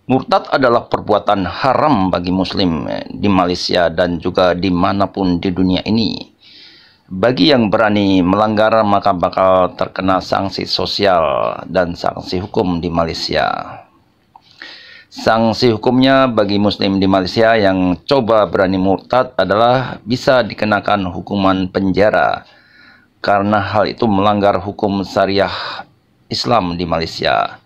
Murtad adalah perbuatan haram bagi Muslim di Malaysia dan juga dimanapun di dunia ini. Bagi yang berani melanggar maka bakal terkena sanksi sosial dan sanksi hukum di Malaysia. Sanksi hukumnya bagi Muslim di Malaysia yang coba berani murtad adalah bisa dikenakan hukuman penjara karena hal itu melanggar hukum syariah Islam di Malaysia.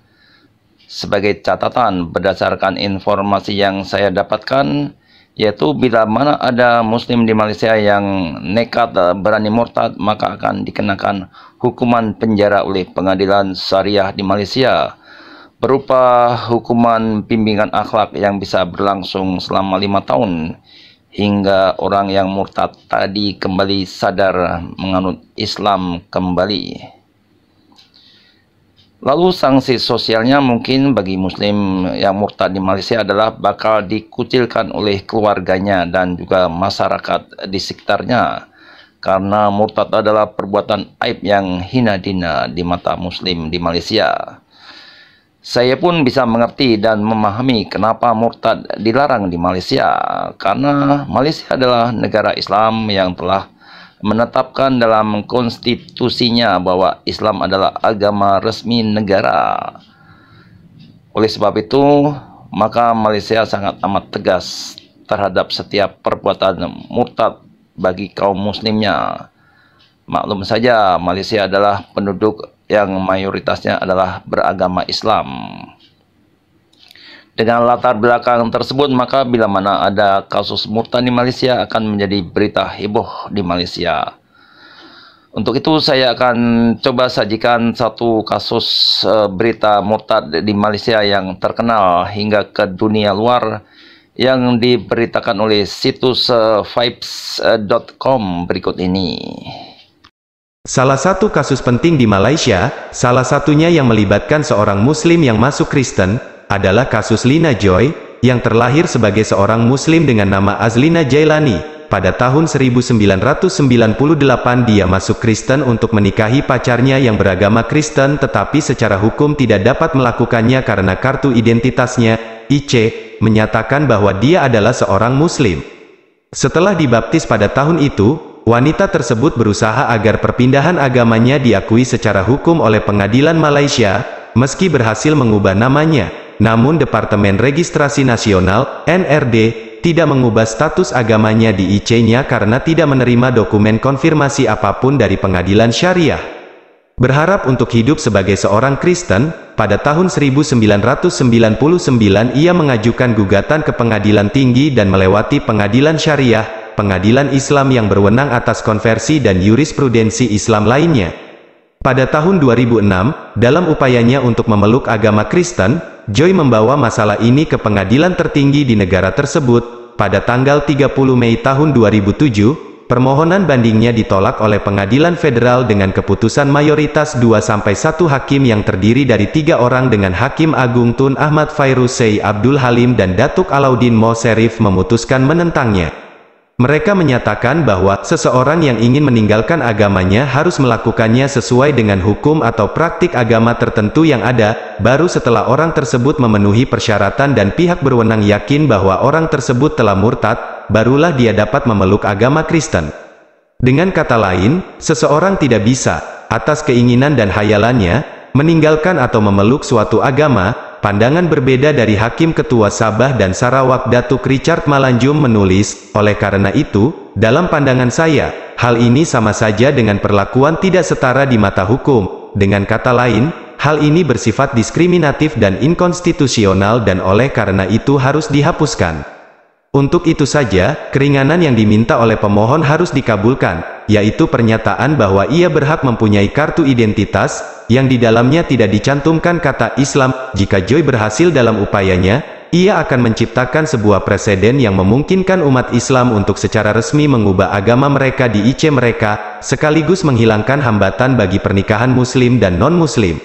Sebagai catatan, berdasarkan informasi yang saya dapatkan, yaitu bila mana ada Muslim di Malaysia yang nekat berani murtad, maka akan dikenakan hukuman penjara oleh pengadilan syariah di Malaysia, berupa hukuman bimbingan akhlak yang bisa berlangsung selama 5 tahun, hingga orang yang murtad tadi kembali sadar menganut Islam kembali. Lalu sanksi sosialnya mungkin bagi Muslim yang murtad di Malaysia adalah bakal dikucilkan oleh keluarganya dan juga masyarakat di sekitarnya, karena murtad adalah perbuatan aib yang hina dina di mata Muslim di Malaysia. Saya pun bisa mengerti dan memahami kenapa murtad dilarang di Malaysia, karena Malaysia adalah negara Islam yang telah menetapkan dalam konstitusinya bahwa Islam adalah agama resmi negara. Oleh sebab itu, maka Malaysia sangat amat tegas terhadap setiap perbuatan murtad bagi kaum muslimnya. Maklum saja, Malaysia adalah penduduk yang mayoritasnya adalah beragama Islam. Dengan latar belakang tersebut, maka bila mana ada kasus murtad di Malaysia akan menjadi berita heboh di Malaysia. Untuk itu saya akan coba sajikan satu kasus berita murtad di Malaysia yang terkenal hingga ke dunia luar yang diberitakan oleh situs vibes.com berikut ini. Salah satu kasus penting di Malaysia, salah satunya yang melibatkan seorang Muslim yang masuk Kristen, adalah kasus Lina Joy, yang terlahir sebagai seorang Muslim dengan nama Azlina Jailani. Pada tahun 1998 dia masuk Kristen untuk menikahi pacarnya yang beragama Kristen, tetapi secara hukum tidak dapat melakukannya karena kartu identitasnya, IC, menyatakan bahwa dia adalah seorang Muslim. Setelah dibaptis pada tahun itu, wanita tersebut berusaha agar perpindahan agamanya diakui secara hukum oleh pengadilan Malaysia, meski berhasil mengubah namanya. Namun Departemen Registrasi Nasional, NRD, tidak mengubah status agamanya di IC-nya karena tidak menerima dokumen konfirmasi apapun dari pengadilan syariah. Berharap untuk hidup sebagai seorang Kristen, pada tahun 1999 ia mengajukan gugatan ke pengadilan tinggi dan melewati pengadilan syariah, pengadilan Islam yang berwenang atas konversi dan jurisprudensi Islam lainnya. Pada tahun 2006, dalam upayanya untuk memeluk agama Kristen, Joy membawa masalah ini ke pengadilan tertinggi di negara tersebut. Pada tanggal 30 Mei tahun 2007, permohonan bandingnya ditolak oleh pengadilan federal dengan keputusan mayoritas 2-1 hakim yang terdiri dari 3 orang dengan Hakim Agung Tun Ahmad Fairuz Sei Abdul Halim dan Datuk Alauddin Mo Serif memutuskan menentangnya. Mereka menyatakan bahwa seseorang yang ingin meninggalkan agamanya harus melakukannya sesuai dengan hukum atau praktik agama tertentu yang ada, baru setelah orang tersebut memenuhi persyaratan dan pihak berwenang yakin bahwa orang tersebut telah murtad, barulah dia dapat memeluk agama Kristen. Dengan kata lain, seseorang tidak bisa, atas keinginan dan hayalannya, meninggalkan atau memeluk suatu agama. Pandangan berbeda dari Hakim Ketua Sabah dan Sarawak Datuk Richard Malanjum menulis, oleh karena itu, dalam pandangan saya, hal ini sama saja dengan perlakuan tidak setara di mata hukum. Dengan kata lain, hal ini bersifat diskriminatif dan inkonstitusional dan oleh karena itu harus dihapuskan. Untuk itu saja, keringanan yang diminta oleh pemohon harus dikabulkan, yaitu pernyataan bahwa ia berhak mempunyai kartu identitas, yang di dalamnya tidak dicantumkan kata Islam. Jika Joy berhasil dalam upayanya, ia akan menciptakan sebuah preseden yang memungkinkan umat Islam untuk secara resmi mengubah agama mereka di IC mereka, sekaligus menghilangkan hambatan bagi pernikahan Muslim dan non-Muslim.